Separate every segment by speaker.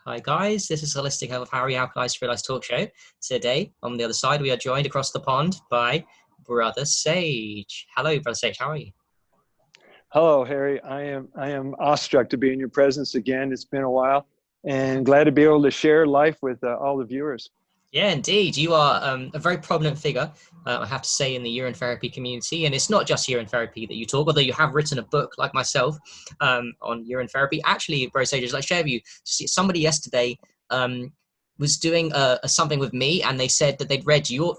Speaker 1: Hi guys, this is Holistic Health Harry Alkali's Realized Talk Show. Today, on the other side, we are joined across the pond by Brother Sage. Hello, Brother Sage, how are you?
Speaker 2: Hello, Harry. I am awestruck to be in your presence again. It's been a while, and glad to be able to share life with all the viewers.
Speaker 1: Yeah, indeed. You are a very prominent figure, I have to say, in the urine therapy community. And it's not just urine therapy that you talk, although you have written a book, like myself, on urine therapy. Actually, Brother Sage, I'd share with you, somebody yesterday was doing something with me, and they said that they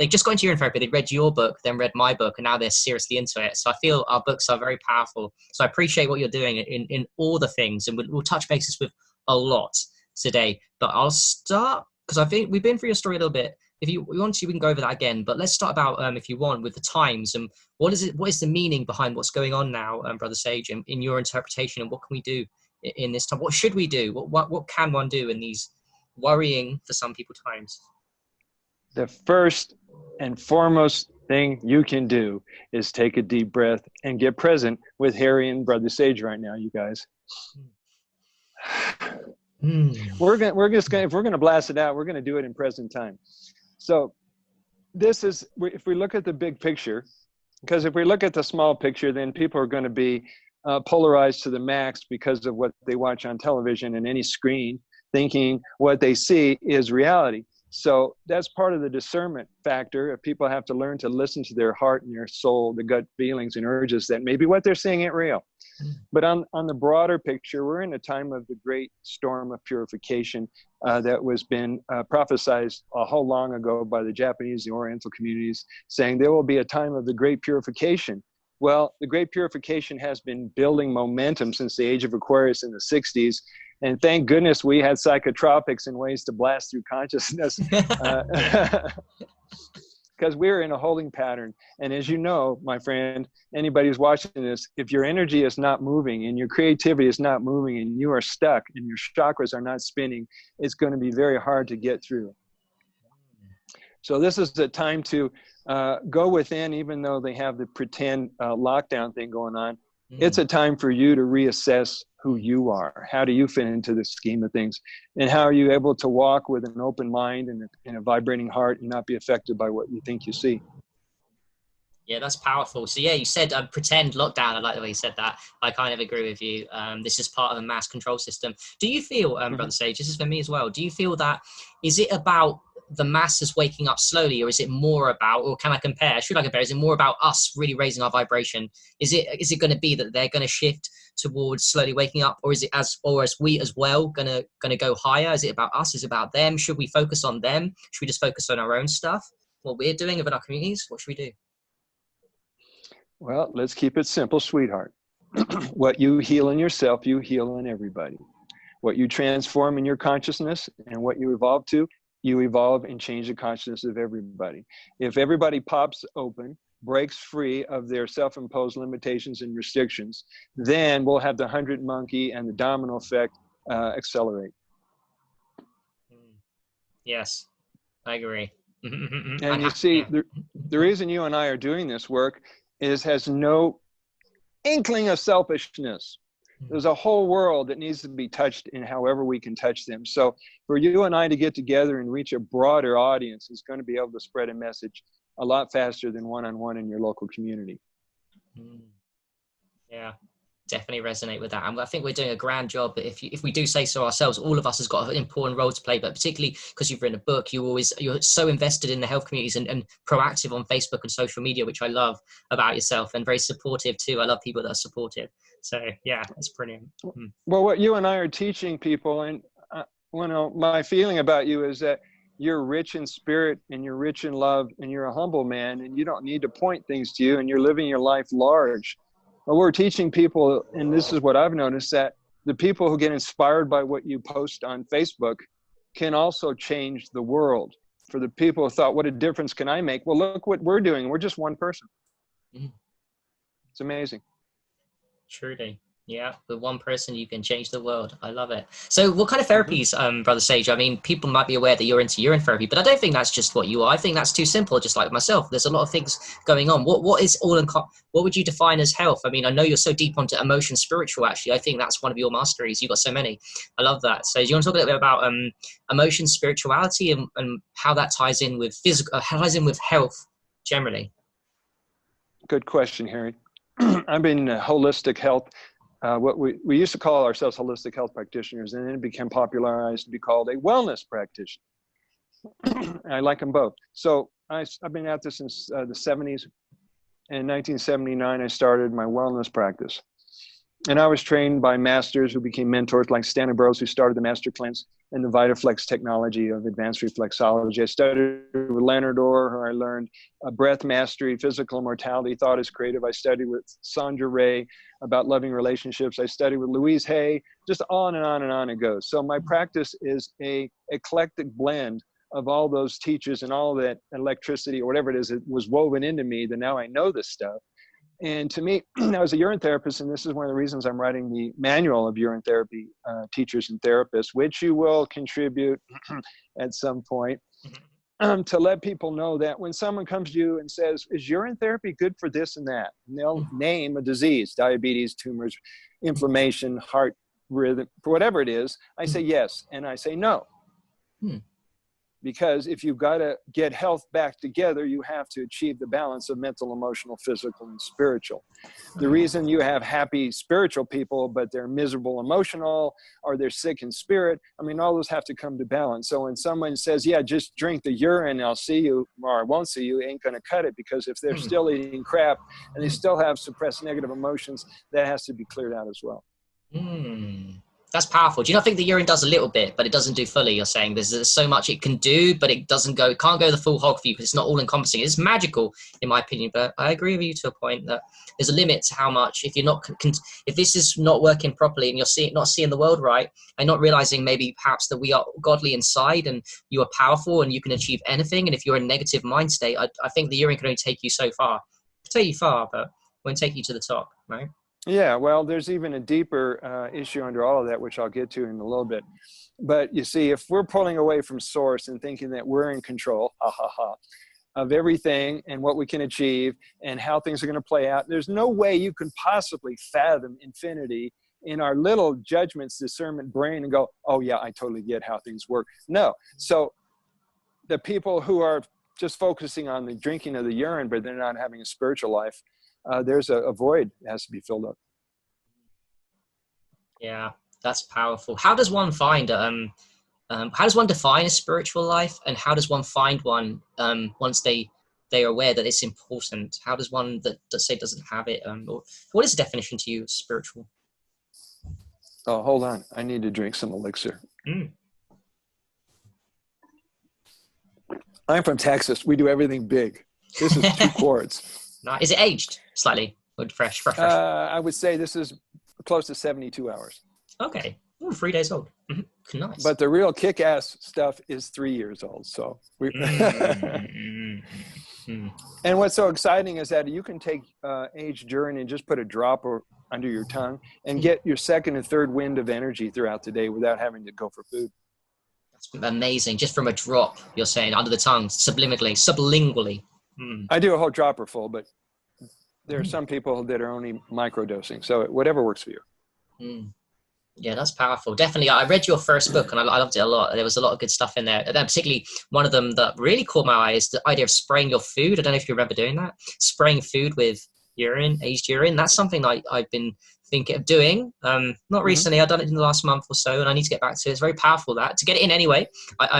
Speaker 1: just got into urine therapy, they'd read your book, then read my book, and now they're seriously into it. So I feel our books are very powerful. So I appreciate what you're doing in all the things, and we'll touch bases with a lot today. But I'll start, because I think we've been through your story a little bit. If you want to, we can go over that again. But let's start about, if you want, with the times and what is the meaning behind what's going on now, Brother Sage, in your interpretation, and what can we do in this time? What should we do? What can one do in these worrying for some people times?
Speaker 2: The first and foremost thing you can do is take a deep breath and get present with Harry and Brother Sage right now, you guys. If we're gonna blast it out, we're gonna do it in present time. So this is, if we look at the big picture, because if we look at the small picture, then people are going to be polarized to the max because of what they watch on television and any screen, thinking what they see is reality. So that's part of the discernment factor. People have to learn to listen to their heart and their soul, the gut feelings and urges that maybe what they're seeing ain't real. But on the broader picture, we're in a time of the great storm of purification that was been prophesied a whole long ago by the Japanese, the Oriental communities, saying there will be a time of the great purification. Well, the great purification has been building momentum since the age of Aquarius in the 60s. And thank goodness we had psychotropics and ways to blast through consciousness. Because we're in a holding pattern. And as you know, my friend, anybody who's watching this, if your energy is not moving and your creativity is not moving and you are stuck and your chakras are not spinning, it's going to be very hard to get through. So this is the time to go within, even though they have the pretend lockdown thing going on. It's a time for you to reassess who you are. How do you fit into the scheme of things? And how are you able to walk with an open mind and a vibrating heart and not be affected by what you think you see?
Speaker 1: Yeah, that's powerful. So yeah, you said pretend lockdown. I like the way you said that. I kind of agree with you. This is part of a mass control system. Do you feel, Brother Sage, this is for me as well, do you feel that, is it about the masses waking up slowly, or is it more about, or can I compare? Should I compare? Is it more about us really raising our vibration? Is it going to be that they're going to shift towards slowly waking up, or is it as we as well gonna go higher? Is it about us? Is it about them? Should we focus on them? Should we just focus on our own stuff? What we're doing within our communities? What should we do?
Speaker 2: Well, let's keep it simple, sweetheart. What you heal in yourself, you heal in everybody. What you transform in your consciousness and what you evolve to, you evolve and change the consciousness of everybody. If everybody pops open, breaks free of their self-imposed limitations and restrictions, then we'll have the 100 monkey and the domino effect accelerate.
Speaker 1: Yes, I agree.
Speaker 2: And you see, the reason you and I are doing this work has no inkling of selfishness. There's a whole world that needs to be touched in however we can touch them. So for you and I to get together and reach a broader audience is going to be able to spread a message a lot faster than one-on-one in your local community.
Speaker 1: Yeah, definitely resonate with that. And I think we're doing a grand job. But if we do say so ourselves, all of us has got an important role to play, but particularly because you've written a book, you're so invested in the health communities and proactive on Facebook and social media, which I love about yourself, and very supportive too. I love people that are supportive. So yeah, it's brilliant.
Speaker 2: Well, what you and I are teaching people, and my feeling about you is that you're rich in spirit and you're rich in love and you're a humble man and you don't need to point things to you and you're living your life large. But we're teaching people, and this is what I've noticed, that the people who get inspired by what you post on Facebook can also change the world. For the people who thought, what a difference can I make? Well, look what we're doing. We're just one person. It's amazing.
Speaker 1: Truly. Yeah, with one person you can change the world. I love it. So what kind of therapies, Brother Sage? I mean, people might be aware that you're into urine therapy, but I don't think that's just what you are. I think that's too simple, just like myself. There's a lot of things going on. What is what would you define as health? I mean, I know you're so deep onto emotion, spiritual, actually. I think that's one of your masteries. You've got so many. I love that. So do you want to talk a little bit about emotion, spirituality, and how that ties in with physical, how ties in with health generally?
Speaker 2: Good question, Harry. I've been holistic health. What we used to call ourselves holistic health practitioners, and then it became popularized to be called a wellness practitioner. I like them both. So I've been at this since the 70s. In 1979, I started my wellness practice. And I was trained by masters who became mentors, like Stan Ambrose, who started the Master Cleanse and the VitaFlex technology of advanced reflexology. I studied with Leonard Orr, where I learned breath mastery, physical immortality, thought is creative. I studied with Sandra Ray about loving relationships. I studied with Louise Hay, just on and on and on it goes. So my practice is a eclectic blend of all those teachers and all that electricity or whatever it is that was woven into me, that now I know this stuff. And to me, I was a urine therapist, and this is one of the reasons I'm writing the manual of urine therapy teachers and therapists, which you will contribute at some point, to let people know that when someone comes to you and says, is urine therapy good for this and that? And they'll name a disease, diabetes, tumors, inflammation, heart rhythm, whatever it is. I say yes, and I say no. Because if you've got to get health back together, you have to achieve the balance of mental, emotional, physical, and spiritual. The reason you have happy spiritual people, but they're miserable emotional, or they're sick in spirit, I mean, all those have to come to balance. So when someone says, yeah, just drink the urine, I'll see you, or I won't see you, ain't going to cut it, because if they're still eating crap and they still have suppressed negative emotions, that has to be cleared out as well.
Speaker 1: That's powerful. Do you not think the urine does a little bit, but it doesn't do fully? You're saying there's so much it can do, but it can't go the full hog for you, because it's not all encompassing. It's magical, in my opinion, but I agree with you to a point that there's a limit to how much, if you're not, if this is not working properly and you're not seeing the world right, and not realizing maybe perhaps that we are godly inside and you are powerful and you can achieve anything. And if you're in a negative mind state, I think the urine can only take you so far. It'll take you far, but it won't take you to the top, right?
Speaker 2: Yeah, well, there's even a deeper issue under all of that, which I'll get to in a little bit. But you see, if we're pulling away from source and thinking that we're in control, of everything and what we can achieve and how things are going to play out, there's no way you can possibly fathom infinity in our little judgments, discernment brain and go, oh yeah, I totally get how things work. No. So the people who are just focusing on the drinking of the urine, but they're not having a spiritual life, there's a void that has to be filled up.
Speaker 1: Yeah, that's powerful. How does one find how does one define a spiritual life, and how does one find one once they are aware that it's important? How does one that say doesn't have it, or what is the definition to you of spiritual?
Speaker 2: Oh, hold on, I need to drink some elixir. I'm from Texas. We do everything big. This is 2 quarts.
Speaker 1: Nice. Is it aged slightly or fresh?
Speaker 2: I would say this is close to 72 hours. Okay.
Speaker 1: Ooh, 3 days old. Nice.
Speaker 2: But the real kick-ass stuff is 3 years old. So And what's so exciting is that you can take aged urine and just put a drop under your tongue and get your second and third wind of energy throughout the day without having to go for food.
Speaker 1: That's amazing. Just from a drop, you're saying, under the tongue, sublingually.
Speaker 2: I do a whole dropper full, but there are some people that are only microdosing. So whatever works for you.
Speaker 1: Yeah, that's powerful. Definitely. I read your first book and I loved it a lot. There was a lot of good stuff in there. And particularly one of them that really caught my eye is the idea of spraying your food. I don't know if you remember doing that. Spraying food with urine, aged urine. That's something I've been thinking of doing. Not recently. I've done it in the last month or so, and I need to get back to it. It's very powerful to get it in anyway.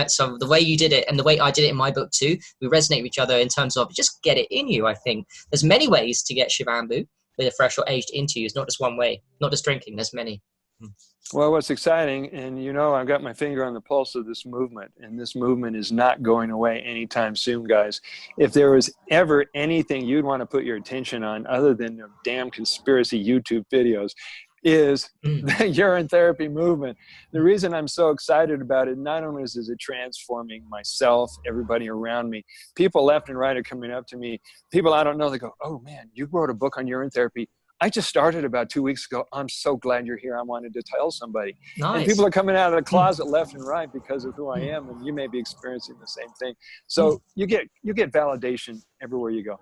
Speaker 1: So the way you did it and the way I did it in my book too, we resonate with each other in terms of just get it in you. I think there's many ways to get Shivambu with a fresh or aged into you. It's not just one way, not just drinking. There's many.
Speaker 2: Well, what's exciting, and I've got my finger on the pulse of this movement, and this movement is not going away anytime soon, guys. If there was ever anything you'd want to put your attention on other than the damn conspiracy YouTube videos, is the urine therapy movement. The reason I'm so excited about it, not only is it transforming myself, everybody around me, people left and right are coming up to me, people I don't know, they go, oh man, you wrote a book on urine therapy. I just started about 2 weeks ago. I'm so glad you're here. I wanted to tell somebody.
Speaker 1: Nice.
Speaker 2: And people are coming out of the closet left and right because of who I am, and you may be experiencing the same thing. So you get validation everywhere you go.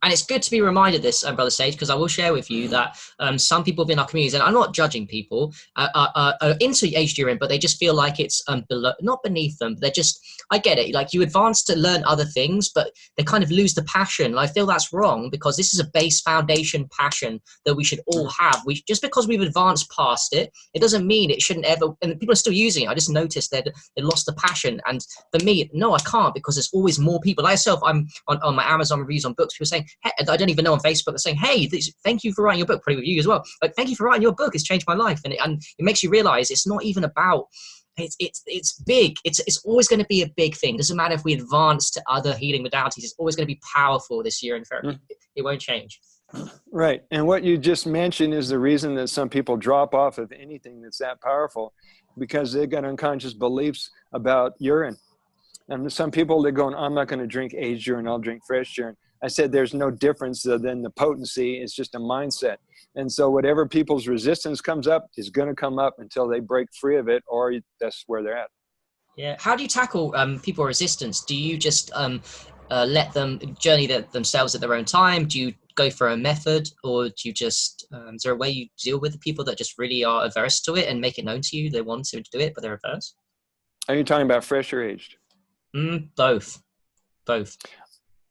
Speaker 1: And it's good to be reminded this, Brother Sage, because I will share with you that some people within our communities, and I'm not judging people, are into aged urine, but they just feel like it's below, not beneath them. They're just, I get it. Like, you advance to learn other things, but they kind of lose the passion. And I feel that's wrong, because this is a base foundation passion that we should all have. Just because we've advanced past it, it doesn't mean it shouldn't ever, and people are still using it. I just noticed that they lost the passion. And for me, no, I can't, because there's always more people. Like myself, I'm on my Amazon reviews on books, people saying, hey, I don't even know on Facebook, they're saying, hey, thank you for writing your book, probably with you as well. Like, thank you for writing your book. It's changed my life. And it makes you realize it's not even about, it's big. It's always going to be a big thing. Doesn't matter if we advance to other healing modalities. It's always going to be powerful this year in therapy. It won't change.
Speaker 2: Right. And what you just mentioned is the reason that some people drop off of anything that's that powerful, because they've got unconscious beliefs about urine. And some people, they're going, I'm not going to drink aged urine, I'll drink fresh urine. I said, there's no difference than the potency. It's just a mindset. And so whatever people's resistance comes up is going to come up until they break free of it, or that's where they're at. Yeah.
Speaker 1: How do you tackle people resistance? Do you just let them journey themselves at their own time? Do you go for a method, or do you just, is there a way you deal with the people that just really are averse to it and make it known to you they want to do it, but they're averse?
Speaker 2: Are you talking about fresh or aged?
Speaker 1: Both.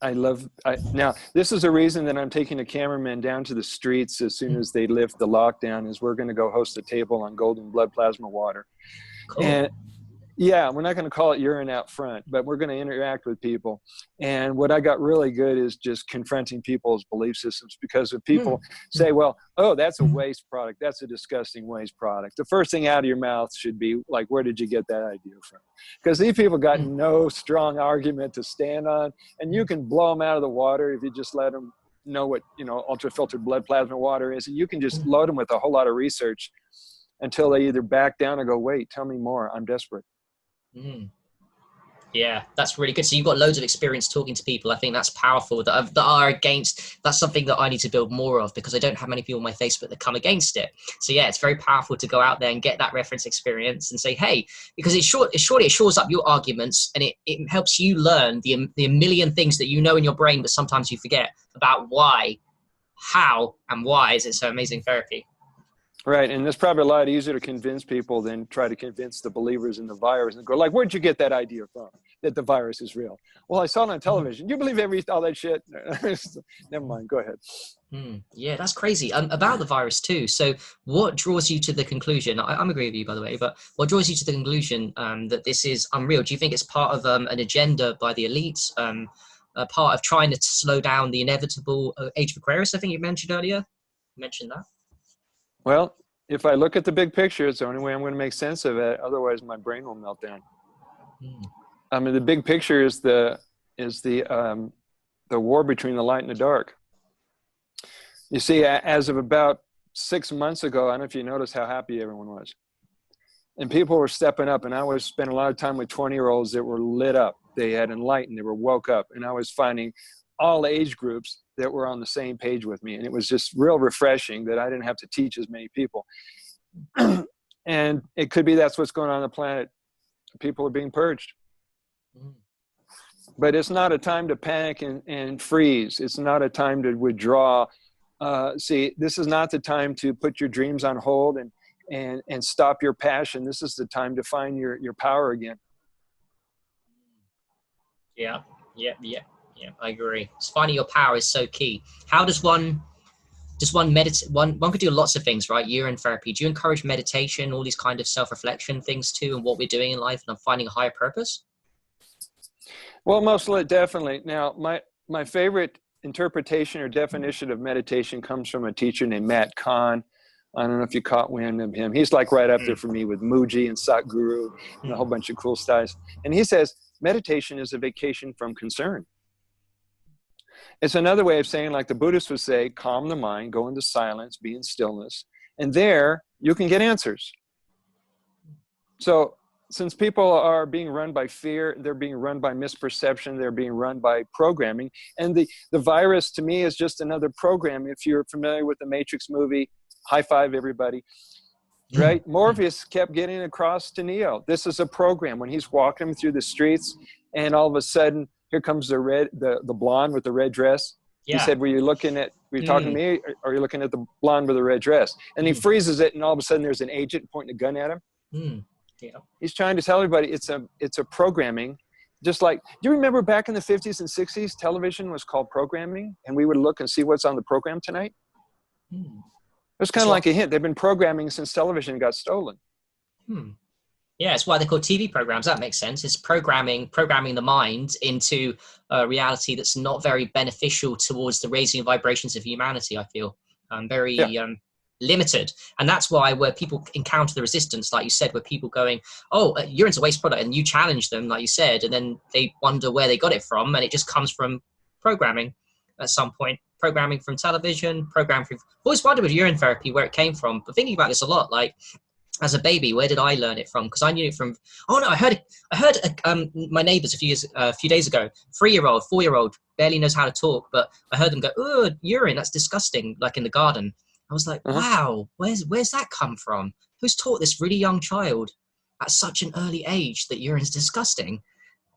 Speaker 2: Now, this is a reason that I'm taking the cameramen down to the streets as soon as they lift the lockdown, is we're going to go host a table on golden blood plasma water.
Speaker 1: Cool.
Speaker 2: And yeah, we're not going to call it urine out front, but we're going to interact with people. And what I got really good is just confronting people's belief systems, because if people say, well, oh, that's a waste product, that's a disgusting waste product, the first thing out of your mouth should be like, where did you get that idea from? Because these people got no strong argument to stand on, and you can blow them out of the water if you just let them know what, ultra filtered blood plasma water is. And you can just load them with a whole lot of research until they either back down or go, wait, tell me more, I'm desperate.
Speaker 1: Yeah, that's really good. So you've got loads of experience talking to people. I think that's powerful, that are against. That's something that I need to build more of, because I don't have many people on my Facebook that come against it. So yeah, it's very powerful to go out there and get that reference experience and say, hey, because it shores up your arguments, and it helps you learn the million things that you know in your brain, but sometimes you forget about why, how, and why is it so amazing therapy.
Speaker 2: Right, and it's probably a lot easier to convince people than try to convince the believers in the virus and go like, where'd you get that idea from, that the virus is real? Well, I saw it on television. You believe all that shit? Never mind, go ahead.
Speaker 1: Yeah, that's crazy. About the virus too. So what draws you to the conclusion, I'm agree with you, by the way, but what draws you to the conclusion that this is unreal? Do you think it's part of an agenda by the elites, a part of trying to slow down the inevitable age of Aquarius, I think you mentioned earlier? You mentioned that.
Speaker 2: Well, if I look at the big picture, it's the only way I'm going to make sense of it. Otherwise, my brain will melt down. I mean, the big picture is the war between the light and the dark. You see, as of about 6 months ago, I don't know if you noticed how happy everyone was. And people were stepping up, and I was spending a lot of time with 20-year-olds that were lit up. They had enlightened, they were woke up, and I was finding all age groups that were on the same page with me. And it was just real refreshing that I didn't have to teach as many people. And it could be that's what's going on the planet. People are being purged. But it's not a time to panic and freeze. It's not a time to withdraw. See, this is not the time to put your dreams on hold and stop your passion. This is the time to find your power again.
Speaker 1: Yeah, I agree. It's finding your power is so key. How does one meditate? One could do lots of things, right? Urine therapy. Do you encourage meditation, all these kind of self-reflection things too, and what we're doing in life, and I'm finding a higher purpose?
Speaker 2: Well, mostly, definitely. Now, my favorite interpretation or definition of meditation comes from a teacher named Matt Kahn. I don't know if you caught wind of him. He's like right up there for me with Muji and Satguru and a whole bunch of cool styles. And he says, meditation is a vacation from concern. It's another way of saying, like the Buddhists would say, calm the mind, go into silence, be in stillness. And there you can get answers. So since people are being run by fear, they're being run by misperception, they're being run by programming. And the virus to me is just another program. If you're familiar with the Matrix movie, high five everybody, right? Morpheus kept getting across to Neo. This is a program when he's walking through the streets and all of a sudden here comes the blonde with the red dress.
Speaker 1: Yeah.
Speaker 2: He said, were you talking to me or are you looking at the blonde with the red dress? And he freezes it and all of a sudden there's an agent pointing a gun at him.
Speaker 1: Yeah.
Speaker 2: He's trying to tell everybody it's a programming. Just like, do you remember back in the 50s and 60s, television was called programming, and we would look and see what's on the program tonight? It was kind of like a hint. They've been programming since television got stolen.
Speaker 1: Yeah, it's why they're called TV programs. That makes sense. It's programming the mind into a reality that's not very beneficial towards the raising vibrations of humanity, I feel. Very limited. And that's why where people encounter the resistance, like you said, where people going, oh, urine's a waste product, and you challenge them, like you said, and then they wonder where they got it from, and it just comes from programming at some point. Programming from television, programming from... I've always wondered with urine therapy where it came from, but thinking about this a lot, like, as a baby, where did I learn it from? Because I knew it from... Oh, no, I heard my neighbours a few days ago, 3-year-old, 4-year-old, barely knows how to talk, but I heard them go, oh, urine, that's disgusting, like in the garden. I was like, wow, where's that come from? Who's taught this really young child at such an early age that urine's disgusting?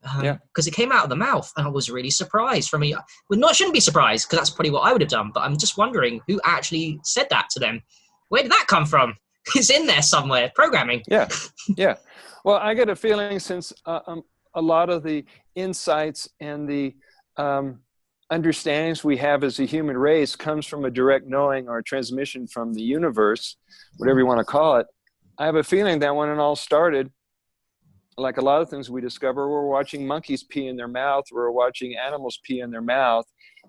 Speaker 1: Because it came out of the mouth, and I was really surprised. Shouldn't be surprised, because that's probably what I would have done, but I'm just wondering who actually said that to them. Where did that come from? It's in there somewhere, programming.
Speaker 2: Yeah. Well, I get a feeling since a lot of the insights and the understandings we have as a human race comes from a direct knowing or transmission from the universe, whatever you want to call it. I have a feeling that when it all started, like a lot of things we discover, we're watching monkeys pee in their mouth, we're watching animals pee in their mouth,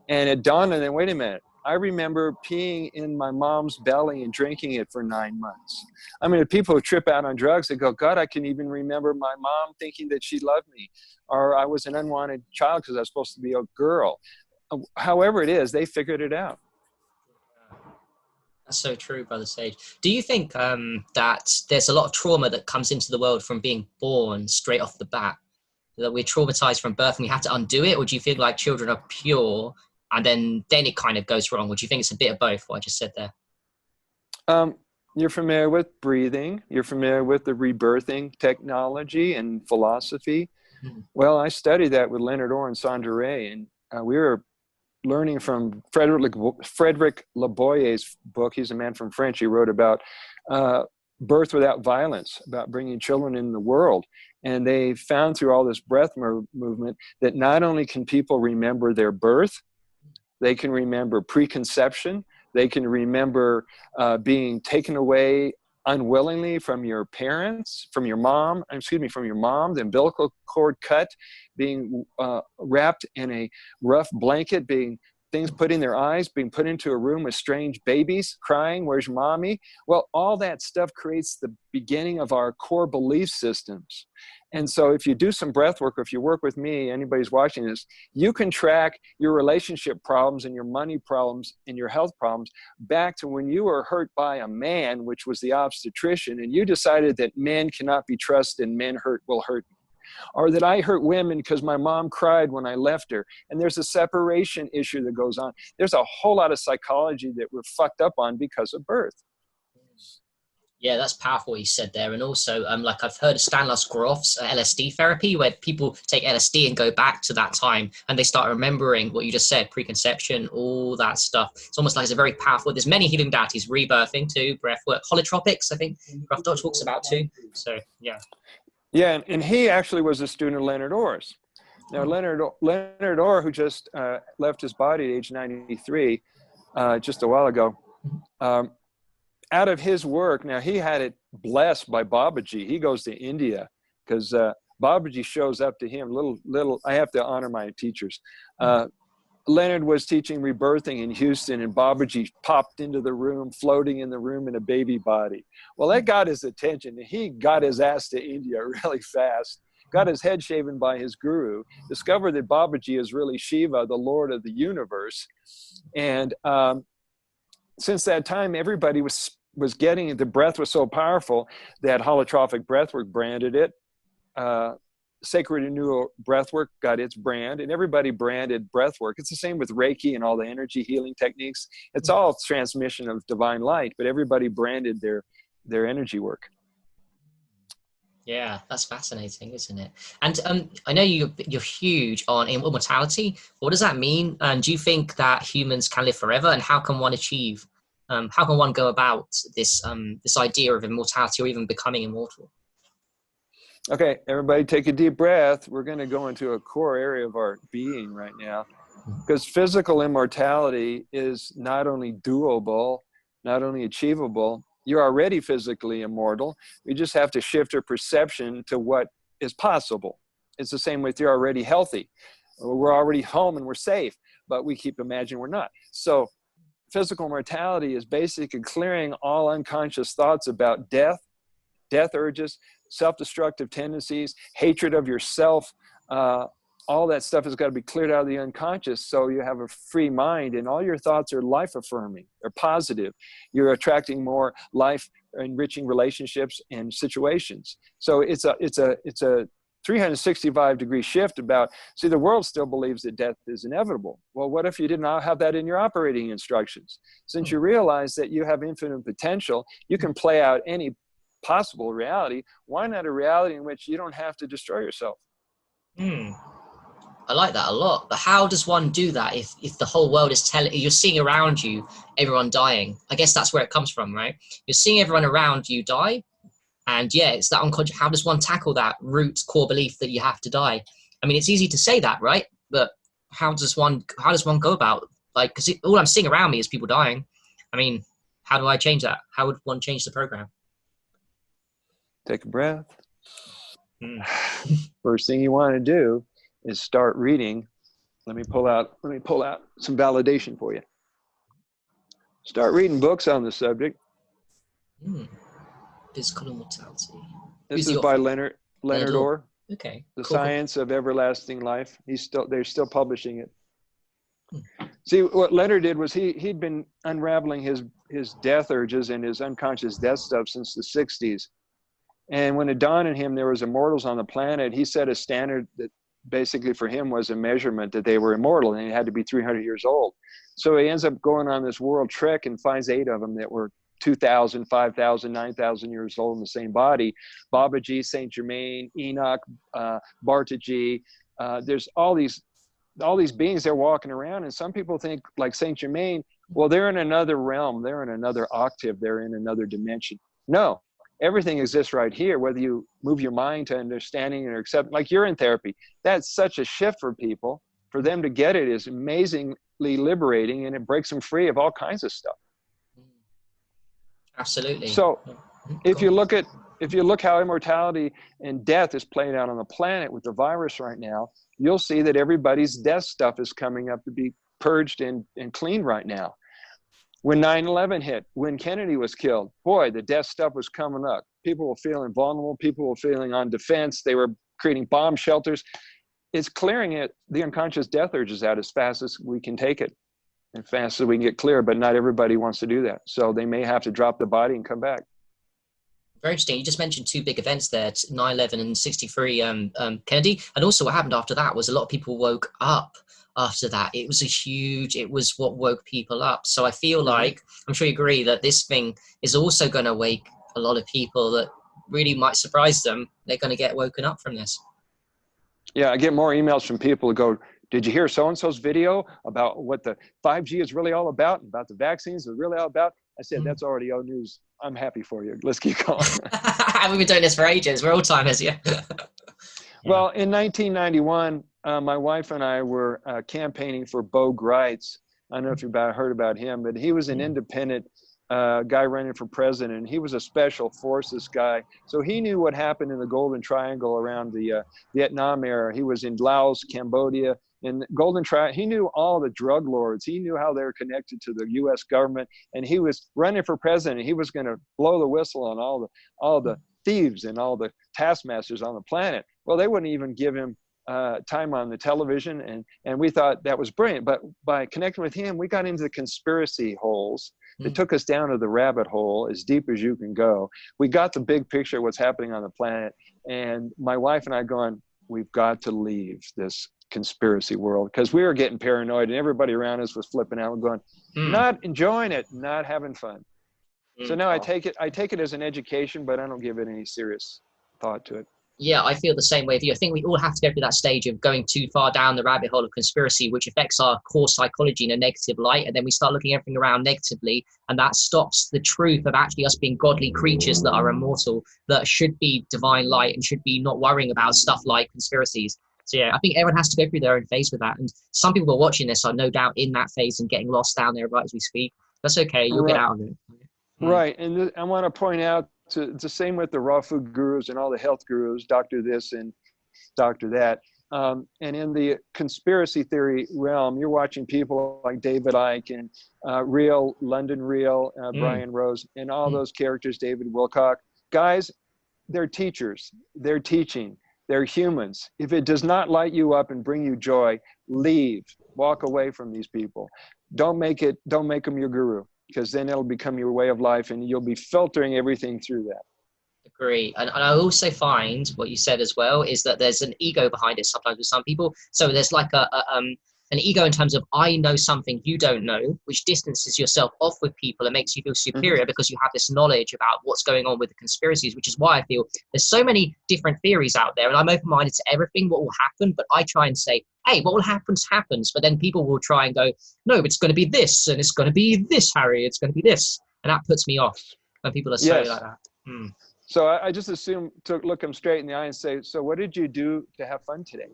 Speaker 2: and it dawned on them, wait a minute, I remember peeing in my mom's belly and drinking it for 9 months. I mean, the people who trip out on drugs, they go, God, I can even remember my mom thinking that she loved me, or I was an unwanted child because I was supposed to be a girl. However it is, they figured it out.
Speaker 1: That's so true, Brother Sage. Do you think that there's a lot of trauma that comes into the world from being born straight off the bat? That we're traumatized from birth and we have to undo it? Or do you feel like children are pure and then it kind of goes wrong? Or do you think it's a bit of both, what I just said there?
Speaker 2: You're familiar with breathing. You're familiar with the rebirthing technology and philosophy. Well, I studied that with Leonard Orr and Sandra Ray, and we were learning from Frederick Laboyer's book. He's a man from French. He wrote about birth without violence, about bringing children in the world. And they found through all this breath movement that not only can people remember their birth, they can remember preconception, they can remember being taken away unwillingly from your parents, from your mom, the umbilical cord cut, being wrapped in a rough blanket, being things put in their eyes, being put into a room with strange babies crying, where's your mommy? Well, all that stuff creates the beginning of our core belief systems. And so if you do some breath work, or if you work with me, anybody's watching this, you can track your relationship problems and your money problems and your health problems back to when you were hurt by a man, which was the obstetrician, and you decided that men cannot be trusted and men will hurt me. Or that I hurt women because my mom cried when I left her. And there's a separation issue that goes on. There's a whole lot of psychology that we're fucked up on because of birth.
Speaker 1: Yeah, that's powerful what you said there. And also, like I've heard of Stanislav Grof's LSD therapy, where people take LSD and go back to that time and they start remembering what you just said, preconception, all that stuff. It's almost like it's a very powerful, there's many healing modalities, rebirthing too, breath work, holotropics, I think Grof talks about too. So, yeah.
Speaker 2: Yeah, and he actually was a student of Leonard Orr's. Now, Leonard Orr, who just left his body at age 93 just a while ago, out of his work, now he had it blessed by Babaji. He goes to India because Babaji shows up to him. I have to honor my teachers. Leonard was teaching rebirthing in Houston, and Babaji popped into the room, floating in the room in a baby body. Well, that got his attention. He got his ass to India really fast, got his head shaven by his guru, discovered that Babaji is really Shiva, the Lord of the universe. And since that time, everybody was getting, the breath was so powerful that Holotropic Breathwork branded it. sacred renewal breathwork got its brand, and everybody branded breathwork. It's the same with Reiki and all the energy healing techniques. It's all transmission of divine light, but everybody branded their energy work.
Speaker 1: Yeah, that's fascinating, isn't it? And I know you're huge on immortality. What does that mean? And do you think that humans can live forever? And how can one achieve? How can one go about this this idea of immortality or even becoming immortal?
Speaker 2: Okay, everybody, take a deep breath. We're going to go into a core area of our being right now, because physical immortality is not only doable, not only achievable. You're already physically immortal. We just have to shift our perception to what is possible. It's the same with you're already healthy. We're already home and we're safe, but we keep imagining we're not. So physical mortality is basically clearing all unconscious thoughts about death urges, self-destructive tendencies, hatred of yourself. All that stuff has got to be cleared out of the unconscious, so you have a free mind, and all your thoughts are life-affirming. They're positive. You're attracting more life-enriching relationships and situations. So it's a 365-degree shift about, see, the world still believes that death is inevitable. Well, what if you did not have that in your operating instructions? Since you realize that you have infinite potential, you can play out any possible reality. Why not a reality in which you don't have to destroy yourself?
Speaker 1: I like that a lot. But how does one do that if the whole world is telling you're seeing around you everyone dying? I guess that's where it comes from, right? You're seeing everyone around you die, and yeah, it's that unconscious. How does one tackle that root core belief that you have to die? I mean, it's easy to say that, right? But how does one go about, like, because all I'm seeing around me is people dying. I mean, how do I change that? How would one change the program?
Speaker 2: Take a breath. First thing you want to do is start reading. Let me pull out some validation for you. Start reading books on the subject.
Speaker 1: Physical immortality.
Speaker 2: This is by Leonard Orr.
Speaker 1: Okay.
Speaker 2: The Science of Everlasting Life. They're still publishing it. See, what Leonard did was he'd been unraveling his death urges and his unconscious death stuff since the 60s. And when it dawned on him there was immortals on the planet, he set a standard that basically for him was a measurement that they were immortal, and it had to be 300 years old. So he ends up going on this world trek and finds 8 of them that were 2,000, 5,000, 9,000 years old in the same body. Babaji, Saint Germain, Enoch, Bartaji. There's all these beings they're walking around, and some people think, like Saint Germain, well, they're in another realm, they're in another octave, they're in another dimension. No. Everything exists right here, whether you move your mind to understanding or accept, like you're in therapy. That's such a shift for people. For them to get it is amazingly liberating, and it breaks them free of all kinds of stuff.
Speaker 1: Absolutely.
Speaker 2: So if you look how immortality and death is playing out on the planet with the virus right now, you'll see that everybody's death stuff is coming up to be purged and cleaned right now. When 9/11 hit, when Kennedy was killed, boy, the death stuff was coming up. People were feeling vulnerable. People were feeling on defense. They were creating bomb shelters. It's clearing the unconscious death urges out as fast as we can take it, as fast as we can get clear. But not everybody wants to do that. So they may have to drop the body and come back.
Speaker 1: Very interesting. You just mentioned 2 big events there, 9/11 and 63 Kennedy. And also what happened after that was a lot of people woke up after that. It was what woke people up. So I feel like, I'm sure you agree, that this thing is also going to wake a lot of people that really might surprise them. They're going to get woken up from this.
Speaker 2: Yeah, I get more emails from people who go, did you hear so-and-so's video about what the 5G is really all about the vaccines are really all about? I said, that's already old news. I'm happy for you. Let's keep going.
Speaker 1: We've been doing this for ages. We're old timers, yeah.
Speaker 2: Well, in 1991, my wife and I were campaigning for Bo Greitz. I don't know if you've heard about him, but he was an independent guy running for president. He was a special forces guy. So he knew what happened in the Golden Triangle around the Vietnam era. He was in Laos, Cambodia, in the Golden Triangle. He knew all the drug lords. He knew how they were connected to the U.S. government. And he was running for president. He was going to blow the whistle on all the thieves and all the taskmasters on the planet. Well, they wouldn't even give him time on the television, and we thought that was brilliant. But by connecting with him, we got into the conspiracy holes that took us down to the rabbit hole as deep as you can go. We got the big picture of what's happening on the planet, And my wife and I going, we've got to leave this conspiracy world, because we were getting paranoid and everybody around us was flipping out and going, not enjoying it, not having fun. So now I take it as an education, but I don't give it any serious thought to it.
Speaker 1: Yeah, I feel the same way with you. I think we all have to go through that stage of going too far down the rabbit hole of conspiracy, which affects our core psychology in a negative light. And then we start looking everything around negatively. And that stops the truth of actually us being godly creatures that are immortal, that should be divine light and should be not worrying about stuff like conspiracies. So yeah, I think everyone has to go through their own phase with that. And some people who are watching this are no doubt in that phase and getting lost down there right as we speak. That's okay. You'll get out of it.
Speaker 2: Right. And I want to point out, it's the same with the raw food gurus and all the health gurus, doctor this and doctor that. And in the conspiracy theory realm, you're watching people like David Icke and London Real, Brian Rose, and all those characters, David Wilcock. Guys, they're teachers. They're teaching. They're humans. If it does not light you up and bring you joy, leave. Walk away from these people. Don't make them your guru, because then it'll become your way of life and you'll be filtering everything through that.
Speaker 1: Agree. And I also find what you said as well is that there's an ego behind it sometimes with some people. So there's like an ego in terms of, I know something you don't know, which distances yourself off with people and makes you feel superior because you have this knowledge about what's going on with the conspiracies, which is why I feel there's so many different theories out there. And I'm open-minded to everything, what will happen, but I try and say, hey, what will happen happens. But then people will try and go, no, it's going to be this, and it's going to be this, Harry, it's going to be this. And that puts me off when people are so like that.
Speaker 2: So I just assume to look them straight in the eye and say, so what did you do to have fun today?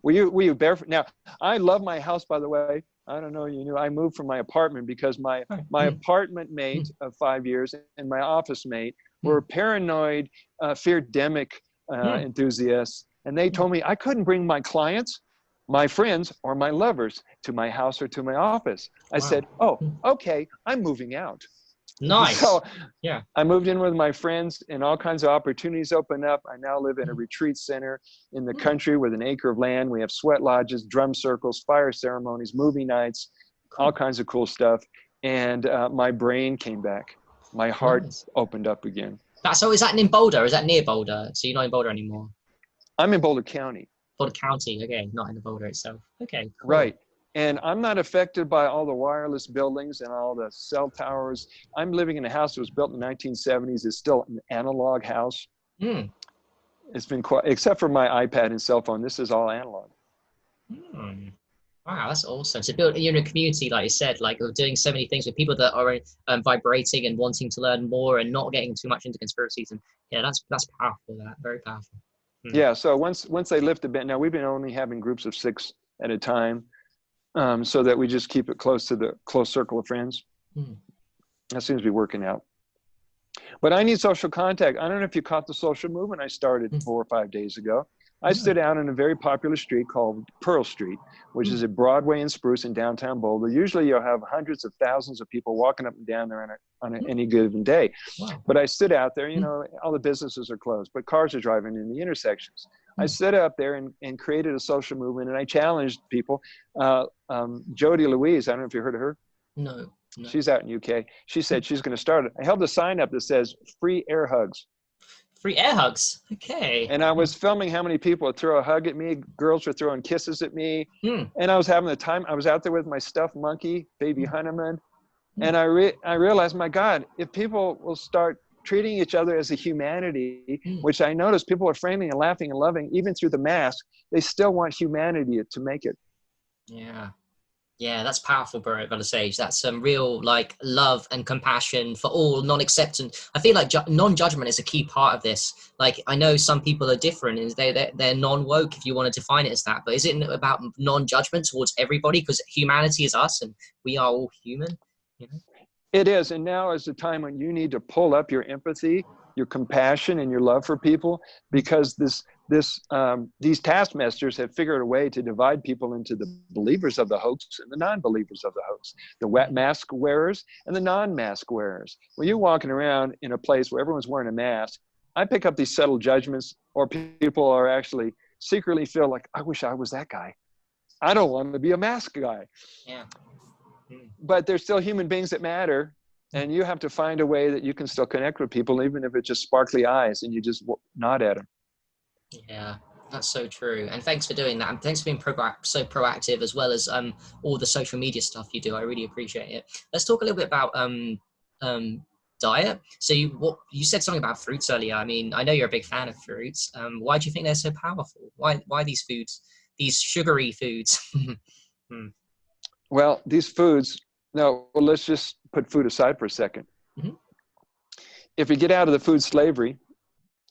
Speaker 2: Were you barefoot? Now, I love my house, by the way. I don't know, you knew I moved from my apartment because my apartment mate of 5 years and my office mate were paranoid, fear-demic enthusiasts. And they told me I couldn't bring my clients, my friends, or my lovers to my house or to my office. I said, oh, okay, I'm moving out.
Speaker 1: Nice.
Speaker 2: So yeah, I moved in with my friends and all kinds of opportunities opened up. I now live in a retreat center in the country with an acre of land. We have sweat lodges, drum circles, fire ceremonies, movie nights, all kinds of cool stuff. And my brain came back. My heart opened up again.
Speaker 1: So is that in Boulder? Or is that near Boulder? So you're not in Boulder anymore?
Speaker 2: I'm in Boulder County.
Speaker 1: Boulder County, okay, not in the Boulder itself. Okay, cool.
Speaker 2: Right. And I'm not affected by all the wireless buildings and all the cell towers. I'm living in a house that was built in the 1970s. It's still an analog house. It's been quite, except for my iPad and cell phone, this is all analog.
Speaker 1: Wow, that's awesome. So you're in a community, like you said, like doing so many things with people that are vibrating and wanting to learn more and not getting too much into conspiracies. And yeah, that's powerful. That very powerful.
Speaker 2: Yeah. So once they lift a bit, now we've been only having groups of 6 at a time. So that we just keep it close to the close circle of friends. That seems to be working out. But I need social contact. I don't know if you caught the social movement I started 4 or 5 days ago. I stood out in a very popular street called Pearl Street, which is at Broadway and Spruce in downtown Boulder. Usually you'll have hundreds of thousands of people walking up and down there on any given day. But I stood out there, you know, all the businesses are closed, but cars are driving in the intersections. I stood up there and created a social movement, and I challenged people. Jody Louise, I don't know if you heard of her.
Speaker 1: No.
Speaker 2: She's out in UK. She said she's going to start it. I held a sign up that says free air hugs.
Speaker 1: Free air hugs. Okay.
Speaker 2: And I was filming how many people would throw a hug at me. Girls were throwing kisses at me. And I was having the time. I was out there with my stuffed monkey, baby Hanuman. And I realized, my God, if people will start treating each other as a humanity, which I notice people are friendly and laughing and loving, even through the mask, they still want humanity to make it. Yeah, that's powerful, bro. Brother Sage. That's some real like love and compassion for all, non-acceptance. I feel like non-judgment is a key part of this. Like I know some people are different, and they're non-woke if you want to define it as that. But is it about non-judgment towards everybody? Because humanity is us, and we are all human. You know? It is, and now is the time when you need to pull up your empathy, your compassion, and your love for people, because these taskmasters have figured a way to divide people into the believers of the hoax and the non-believers of the hoax, the wet mask wearers and the non-mask wearers. When you're walking around in a place where everyone's wearing a mask, I pick up these subtle judgments, or people are actually secretly feel like, I wish I was that guy. I don't want to be a mask guy.
Speaker 1: Yeah.
Speaker 2: But they're still human beings that matter. And you have to find a way that you can still connect with people, even if it's just sparkly eyes and you just nod at them.
Speaker 1: Yeah, that's so true. And thanks for doing that. And thanks for being so proactive, as well as all the social media stuff you do. I really appreciate it. Let's talk a little bit about diet. So you said something about fruits earlier. I mean, I know you're a big fan of fruits. Why do you think they're so powerful? Why these foods, these sugary foods?
Speaker 2: Well, these foods, no, well, let's just put food aside for a second.
Speaker 1: Mm-hmm.
Speaker 2: If we get out of the food slavery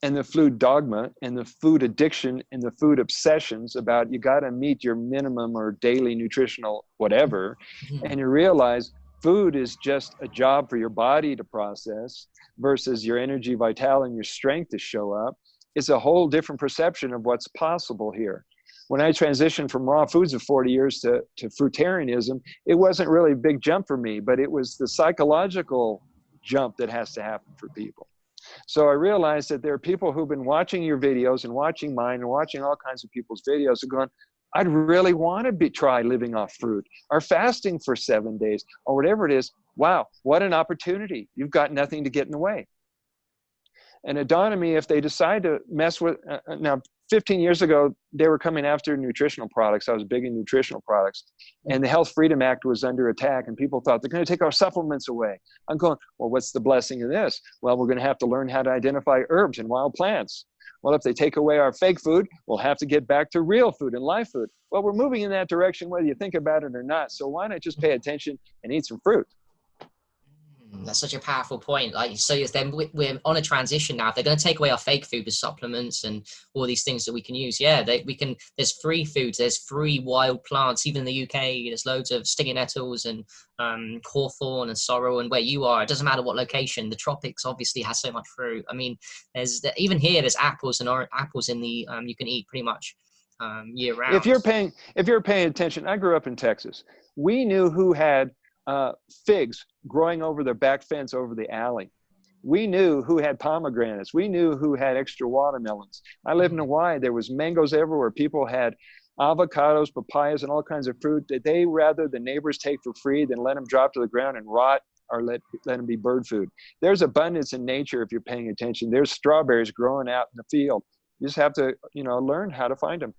Speaker 2: and the food dogma and the food addiction and the food obsessions about you got to meet your minimum or daily nutritional whatever,
Speaker 1: Mm-hmm.
Speaker 2: and you realize food is just a job for your body to process versus your energy, vitality, and your strength to show up, it's a whole different perception of what's possible here. When I transitioned from raw foods of 40 years to fruitarianism, it wasn't really a big jump for me, but it was the psychological jump that has to happen for people. So I realized that there are people who've been watching your videos and watching mine and watching all kinds of people's videos and going, I'd really want to try living off fruit or fasting for 7 days or whatever it is. Wow, what an opportunity. You've got nothing to get in the way. And it dawned on me, if they decide to mess with, now 15 years ago, they were coming after nutritional products. I was big in nutritional products. And the Health Freedom Act was under attack, and people thought they're going to take our supplements away. I'm going, well, what's the blessing of this? Well, we're going to have to learn how to identify herbs and wild plants. Well, if they take away our fake food, we'll have to get back to real food and live food. Well, we're moving in that direction, whether you think about it or not. So why not just pay attention and eat some fruit?
Speaker 1: That's such a powerful point. Like, so then we're on a transition now. If they're going to take away our fake food with supplements and all these things that we can use, we can. There's free foods. There's free wild plants. Even in the UK, there's loads of stinging nettles and hawthorn and sorrel. And where you are, it doesn't matter what location. The tropics obviously has so much fruit. I mean, even here, there's apples and apples in the you can eat pretty much year round.
Speaker 2: If you're paying attention, I grew up in Texas. We knew who had figs growing over their back fence over the alley. We knew who had pomegranates. We knew who had extra watermelons. I lived in Hawaii. There was mangoes everywhere. People had avocados, papayas, and all kinds of fruit that they rather the neighbors take for free than let them drop to the ground and rot or let them be bird food. There's abundance in nature if you're paying attention. There's strawberries growing out in the field. You just have to, learn how to find them.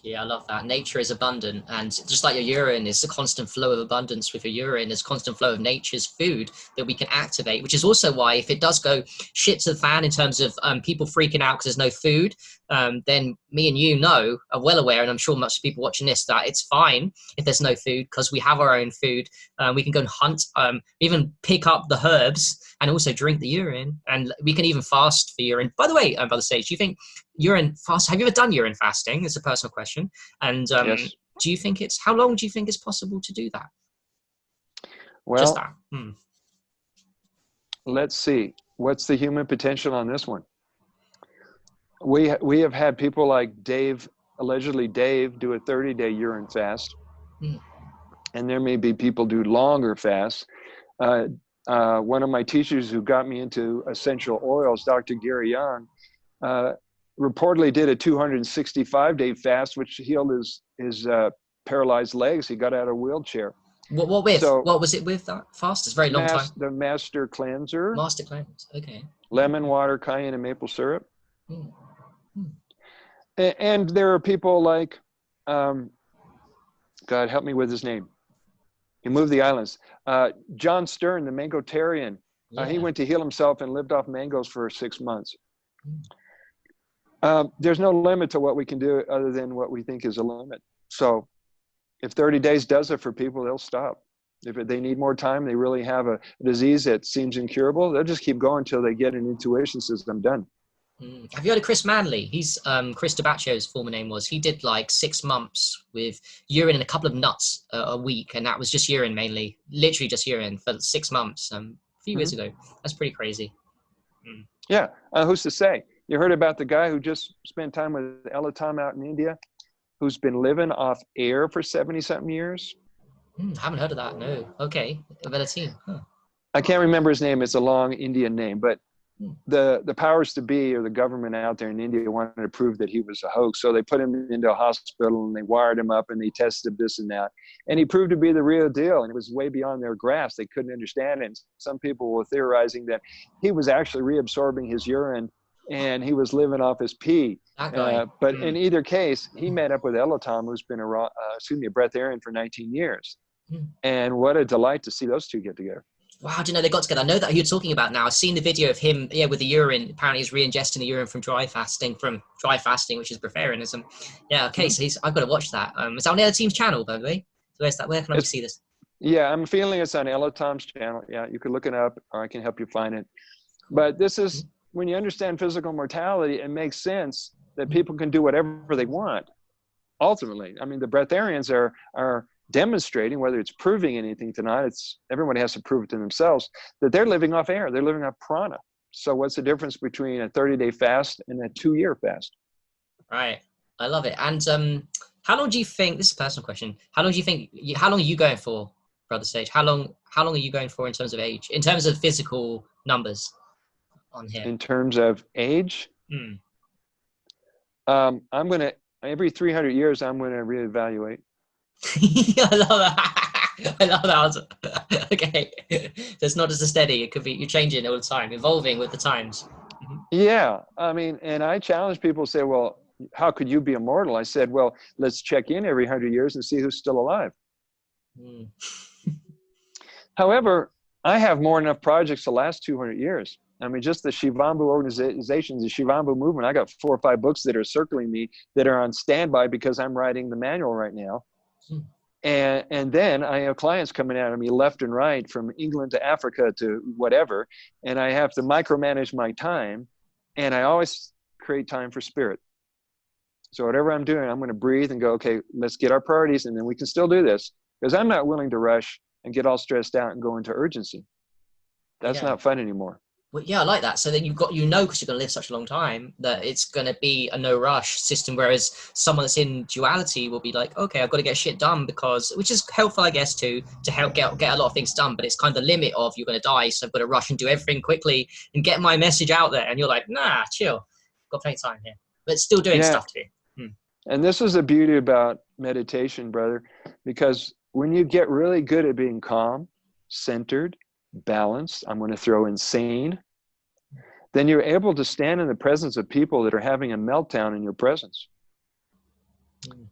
Speaker 1: Yeah, I love that. Nature is abundant, and just like your urine is a constant flow of abundance with your urine, there's constant flow of nature's food that we can activate, which is also why if it does go shit to the fan in terms of people freaking out because there's no food, then me and you are well aware, and I'm sure most people watching this, that it's fine if there's no food because we have our own food. We can go and hunt, even pick up the herbs and also drink the urine, and we can even fast for urine. By the way, Brother Sage, do you think urine fast? Have you ever done urine fasting? It's a personal question. And
Speaker 2: yes.
Speaker 1: Do you think how long do you think it's possible to do that?
Speaker 2: Well,
Speaker 1: just that.
Speaker 2: Let's see. What's the human potential on this one? We have had people like allegedly Dave, do a 30-day urine fast. And there may be people do longer fasts. One of my teachers who got me into essential oils, Dr. Gary Young, reportedly did a 265-day fast, which healed his paralyzed legs. He got out of a wheelchair.
Speaker 1: What with? So, what was it with that fast? It's a very long time.
Speaker 2: The Master Cleanser.
Speaker 1: Master Cleanser, okay.
Speaker 2: Lemon water, cayenne, and maple syrup. And there are people like, God help me with his name. He moved the islands. John Stern, the Mangotarian. He went to heal himself and lived off mangoes for 6 months. There's no limit to what we can do other than what we think is a limit. So if 30 days does it for people, they'll stop. If they need more time, they really have a disease that seems incurable, they'll just keep going until they get an intuition says, I'm done.
Speaker 1: Have you heard of Chris Manley? He's Chris Tabacio's former name was. He did like 6 months with urine and a couple of nuts a week, and that was just urine mainly, literally just urine for 6 months a few years ago. That's pretty crazy.
Speaker 2: Yeah, who's to say? You heard about the guy who just spent time with Ella Tom out in India, who's been living off air for 70-something years?
Speaker 1: Haven't heard of that, no. Okay, a better team. Huh.
Speaker 2: I can't remember his name. It's a long Indian name, but the powers to be, or the government out there in India, wanted to prove that he was a hoax. So they put him into a hospital and they wired him up and they tested this and that. And he proved to be the real deal. And it was way beyond their grasp. They couldn't understand it. And some people were theorizing that he was actually reabsorbing his urine and he was living off his pee. But in either case, he met up with Elatom, who's been a breatharian for 19 years. And what a delight to see those two get together.
Speaker 1: Wow, I didn't know they got together. I know that who you're talking about now. I've seen the video of him, with the urine. Apparently he's re-ingesting the urine from dry fasting, which is breatharianism. Yeah, okay, so I've got to watch that. It's on the other team's channel, by the way. So where can I see this?
Speaker 2: Yeah, I'm feeling it's on Elatom's channel. Yeah, you can look it up, or I can help you find it. But this is, when you understand physical mortality, it makes sense that people can do whatever they want. Ultimately, I mean, the breatharians are demonstrating, whether it's proving anything tonight, everyone has to prove it to themselves, that they're living off air, they're living off prana. So what's the difference between a 30-day fast and a 2-year fast?
Speaker 1: Right, I love it. And how long do you think, this is a personal question, how long are you going for, Brother Sage? How long are you going for in terms of age, in terms of physical numbers on here?
Speaker 2: In terms of age? I'm going to, every 300 years, I'm going to reevaluate.
Speaker 1: I love that. I love that answer. Okay. So it's not just a steady, it could be, you're changing all the time, evolving with the times.
Speaker 2: Yeah. I mean, and I challenge people to say, well, how could you be immortal? I said, well, let's check in every 100 years and see who's still alive. However, I have more than enough projects to last 200 years. I mean, just the Shivambu organizations, the Shivambu movement, I got 4 or 5 books that are circling me that are on standby because I'm writing the manual right now. And then I have clients coming out of me left and right, from England to Africa to whatever, and I have to micromanage my time, and I always create time for spirit. So whatever I'm doing, I'm going to breathe and go, okay, let's get our priorities, and then we can still do this, because I'm not willing to rush and get all stressed out and go into urgency. That's not fun anymore.
Speaker 1: Well, yeah, I like that. So then because you're going to live such a long time, that it's going to be a no rush system. Whereas someone that's in duality will be like, okay, I've got to get shit done, which is helpful, I guess, to help get a lot of things done. But it's kind of the limit of you're going to die. So I've got to rush and do everything quickly and get my message out there. And you're like, nah, chill. I've got plenty of time here, but still doing stuff too.
Speaker 2: And this is the beauty about meditation, brother, because when you get really good at being calm, centered, balanced, I'm going to throw in sane, then you're able to stand in the presence of people that are having a meltdown in your presence.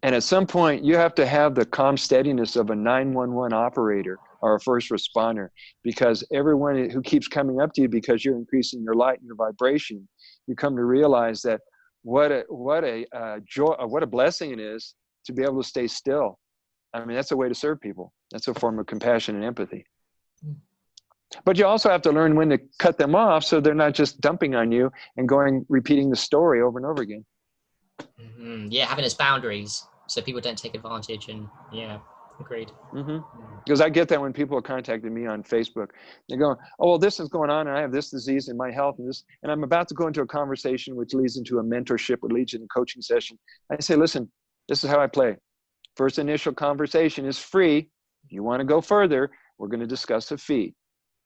Speaker 2: And at some point, you have to have the calm steadiness of a 911 operator or a first responder, because everyone who keeps coming up to you because you're increasing your light and your vibration, you come to realize that what a joy, what a blessing it is to be able to stay still. I mean, that's a way to serve people. That's a form of compassion and empathy. But you also have to learn when to cut them off so they're not just dumping on you and repeating the story over and over again.
Speaker 1: Yeah, having its boundaries so people don't take advantage. And yeah, agreed.
Speaker 2: Because I get that when people are contacting me on Facebook. They're going, oh, well, this is going on and I have this disease in my health and this, and I'm about to go into a conversation which leads into a mentorship or leads into a coaching session. I say, listen, this is how I play. First initial conversation is free. If you want to go further, we're going to discuss a fee.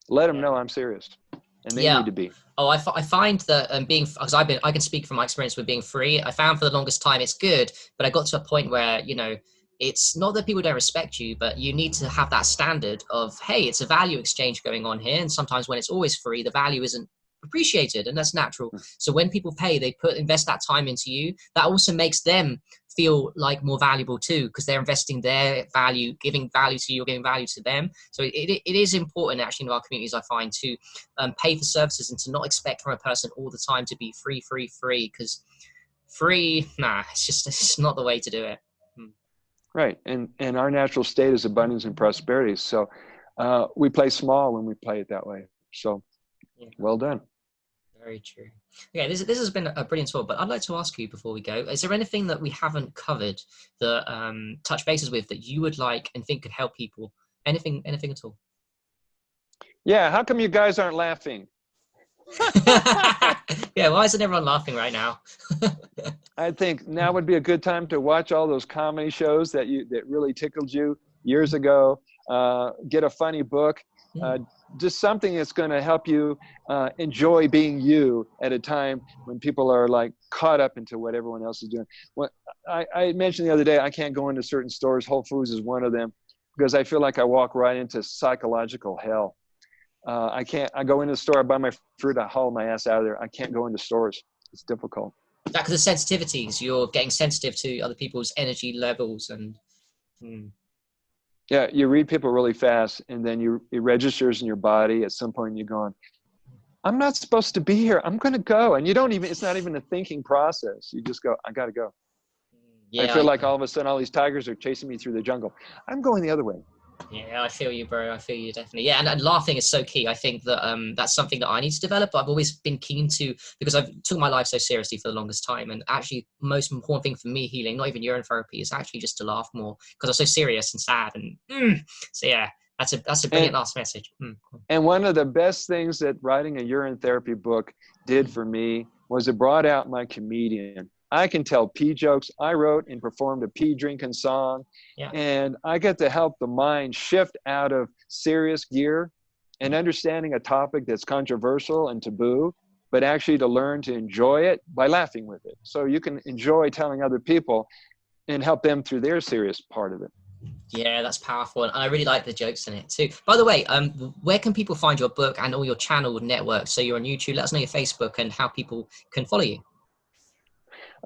Speaker 2: Let them know I'm serious, and they need to be.
Speaker 1: Oh, I find that because I can speak from my experience with being free. I found for the longest time it's good, but I got to a point where, it's not that people don't respect you, but you need to have that standard of, hey, it's a value exchange going on here. And sometimes when it's always free, the value isn't appreciated, and that's natural. So when people pay, they invest that time into you. That also makes them feel like more valuable too, because they're investing their value, giving value to you, or giving value to them. So it is important actually in our communities, I find, to pay for services and to not expect from a person all the time to be free, because it's not the way to do it.
Speaker 2: Right. And our natural state is abundance and prosperity. So we play small when we play it that way. So well done.
Speaker 1: Very true. Okay, this has been a brilliant talk, but I'd like to ask you before we go, is there anything that we haven't covered that touch bases with that you would like and think could help people? Anything at all?
Speaker 2: Yeah, how come you guys aren't laughing?
Speaker 1: Yeah, why isn't everyone laughing right now?
Speaker 2: I think now would be a good time to watch all those comedy shows that really tickled you years ago. Get a funny book. just something that's going to help you enjoy being you at a time when people are like caught up into what everyone else is doing. What I mentioned the other day, I can't go into certain stores. Whole Foods is one of them, because I feel like I walk right into psychological hell. I go into the store, I buy my fruit, I haul my ass out of there. I can't go into stores. It's difficult.
Speaker 1: That because of sensitivities, you're getting sensitive to other people's energy levels and.
Speaker 2: Yeah, you read people really fast, and then it registers in your body. At some point, you're going, I'm not supposed to be here. I'm going to go. And it's not even a thinking process. You just go, I got to go.
Speaker 1: Yeah,
Speaker 2: I feel like all of a sudden all these tigers are chasing me through the jungle. I'm going the other way.
Speaker 1: Yeah, I feel you, bro. I feel you definitely. Yeah, and laughing is so key. I think that that's something that I need to develop. I've always been keen to, because I've took my life so seriously for the longest time. And actually, most important thing for me healing, not even urine therapy, is actually just to laugh more, because I'm so serious and sad. And so yeah, that's a brilliant last message.
Speaker 2: And one of the best things that writing a urine therapy book did for me was it brought out my comedian. I can tell pee jokes. I wrote and performed a pee drinking song.
Speaker 1: Yeah.
Speaker 2: And I get to help the mind shift out of serious gear and understanding a topic that's controversial and taboo, but actually to learn to enjoy it by laughing with it. So you can enjoy telling other people and help them through their serious part of it.
Speaker 1: Yeah, that's powerful. And I really like the jokes in it too. By the way, where can people find your book and all your channel networks? So you're on YouTube, let us know your Facebook and how people can follow you.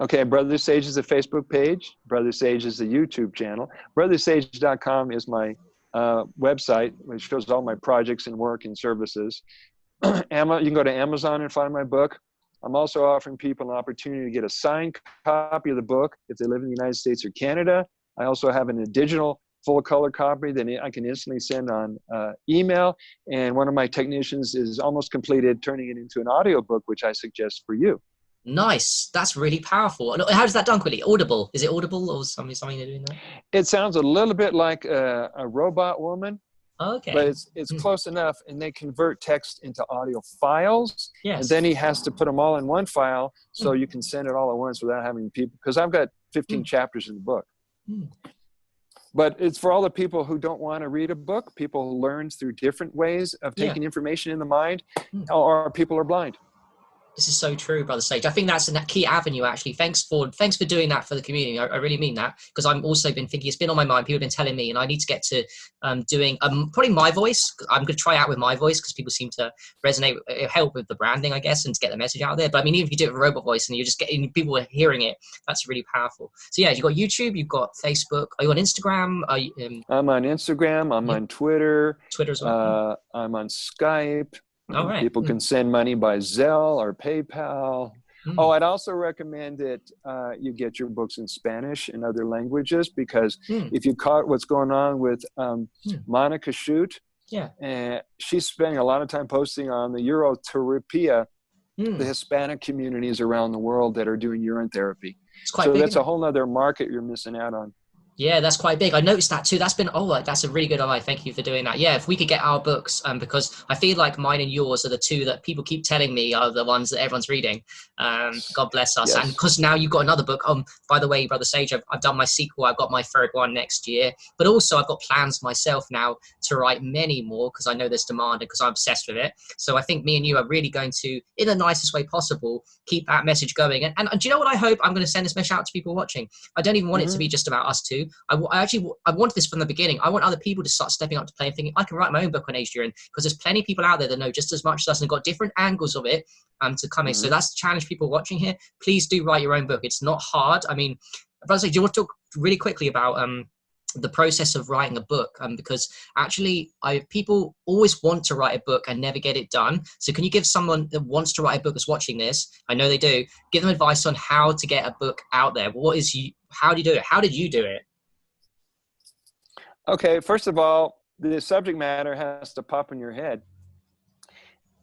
Speaker 2: Okay, Brother Sage is a Facebook page. Brother Sage is a YouTube channel. BrotherSage.com is my website, which shows all my projects and work and services. You can go to Amazon and find my book. I'm also offering people an opportunity to get a signed copy of the book if they live in the United States or Canada. I also have a digital full color copy that I can instantly send on email. And one of my technicians is almost completed turning it into an audiobook, which I suggest for you.
Speaker 1: Nice. That's really powerful. And how is that done quickly? Audible? Is it Audible or something you're doing that?
Speaker 2: It sounds a little bit like a robot woman.
Speaker 1: Okay.
Speaker 2: But it's close enough, and they convert text into audio files.
Speaker 1: Yes.
Speaker 2: And then he has to put them all in one file so you can send it all at once without having people, because I've got 15 chapters in the book. But it's for all the people who don't want to read a book, people who learn through different ways of taking information in the mind, or people are blind.
Speaker 1: This is so true, Brother Sage. I think that's a key avenue, actually. Thanks for doing that for the community. I really mean that, because I've also been thinking, it's been on my mind. People have been telling me, and I need to get to doing probably my voice. I'm going to try out with my voice because people seem to resonate, help with the branding, I guess, and to get the message out there. But I mean, even if you do it with robot voice and you're just getting people hearing it, that's really powerful. So yeah, you've got YouTube, you've got Facebook. Are you on Instagram? Are you,
Speaker 2: I'm on Instagram. I'm on Twitter.
Speaker 1: Twitter as well.
Speaker 2: I'm on Skype.
Speaker 1: All right.
Speaker 2: People can send money by Zelle or PayPal. Oh, I'd also recommend that you get your books in Spanish and other languages, because if you caught what's going on with Monica Shute, she's spending a lot of time posting on the Euroterapia, the Hispanic communities around the world that are doing urine therapy.
Speaker 1: It's quite big,
Speaker 2: that's a whole other market you're missing out on. Yeah,
Speaker 1: that's quite big. I noticed that too. That's been, that's a really good idea. Thank you for doing that. Yeah, if we could get our books, because I feel like mine and yours are the two that people keep telling me are the ones that everyone's reading. God bless us. Yes. And because now you've got another book. By the way, Brother Sage, I've done my sequel. I've got my third one next year. But also I've got plans myself now to write many more, because I know there's demand and because I'm obsessed with it. So I think me and you are really going to, in the nicest way possible, keep that message going. And do you know what I hope? I'm going to send this message out to people watching. I don't even want it to be just about us two. I wanted this from the beginning. I want other people to start stepping up to play and thinking, I can write my own book on aged urine, because there's plenty of people out there that know just as much as us and got different angles of it to come in. So that's the challenge people watching here. Please do write your own book. It's not hard. I mean, Brother Sage, do you want to talk really quickly about the process of writing a book? Because actually people always want to write a book and never get it done. So can you give someone that wants to write a book that's watching this, I know they do, give them advice on how to get a book out there? How do you do it? How did you do it?
Speaker 2: Okay, first of all, the subject matter has to pop in your head.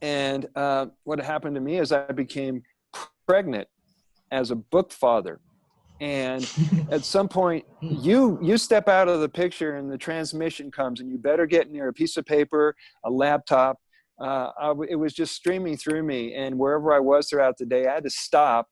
Speaker 2: And what happened to me is I became pregnant as a book father. And at some point, you step out of the picture and the transmission comes, and you better get near a piece of paper, a laptop. It was just streaming through me. And wherever I was throughout the day, I had to stop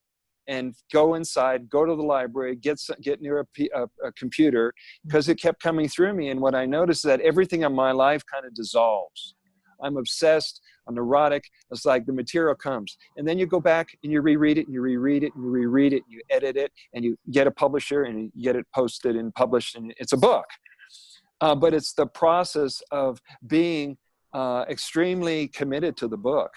Speaker 2: and go inside, go to the library, get near a computer, because it kept coming through me. And what I noticed is that everything in my life kind of dissolves. I'm obsessed, I'm neurotic. It's like the material comes. And then you go back and you reread it and you reread it and you reread it and you edit it and you get a publisher and you get it posted and published and it's a book. But it's the process of being extremely committed to the book.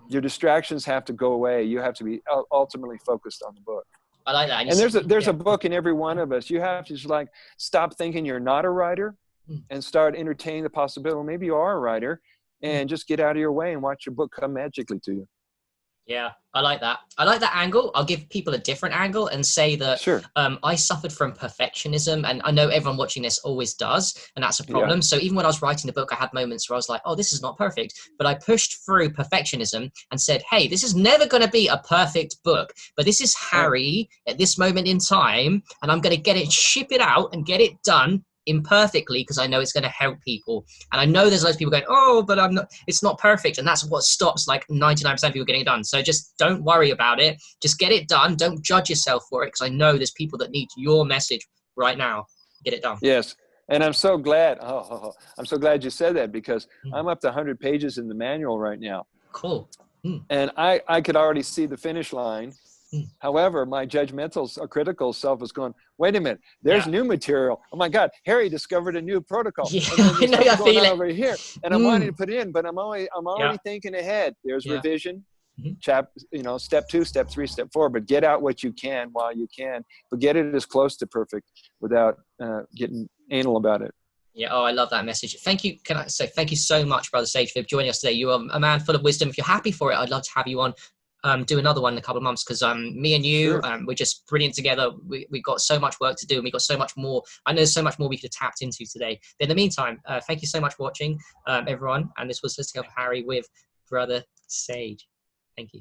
Speaker 2: Your distractions have to go away. You have to be ultimately focused on the book.
Speaker 1: I like that.
Speaker 2: And there's a book in every one of us. You have to just like stop thinking you're not a writer and start entertaining the possibility. Well, maybe you are a writer, and just get out of your way and watch your book come magically to you.
Speaker 1: Yeah, I like that. I like that angle. I'll give people a different angle and say that
Speaker 2: Sure.
Speaker 1: I suffered from perfectionism, and I know everyone watching this always does, and that's a problem. So even when I was writing the book, I had moments where I was like, oh, this is not perfect. But I pushed through perfectionism and said, hey, this is never going to be a perfect book, but this is Harry at this moment in time, and I'm going to get it, ship it out and get it done imperfectly because I know it's going to help people. And I know there's loads of people going, oh, but it's not perfect. And that's what stops like 99% of people getting it done. So just don't worry about it. Just get it done. Don't judge yourself for it, because I know there's people that need your message right now. Get it done.
Speaker 2: Yes. And I'm so glad. I'm so glad you said that, because I'm up to 100 pages in the manual right now.
Speaker 1: Cool.
Speaker 2: And I could already see the finish line. However, my judgmental or critical self is going, wait a minute, there's new material. Oh my God, Harry discovered a new protocol.
Speaker 1: Yeah,
Speaker 2: I know
Speaker 1: I feel it.
Speaker 2: over here. And I'm wanting to put it in, but I'm already thinking ahead. There's revision, step 2, step 3, step 4, but get out what you can while you can, but get it as close to perfect without getting anal about it.
Speaker 1: Yeah. Oh, I love that message. Thank you. Can I say thank you so much, Brother Sage, for joining us today. You are a man full of wisdom. If you're happy for it, I'd love to have you on. Do another one in a couple of months, because me and you, we're just brilliant together. We've got so much work to do, and we've got so much more. I know there's so much more we could have tapped into today. But in the meantime, thank you so much for watching, everyone. And this was Let's Help Harry with Brother Sage. Thank you.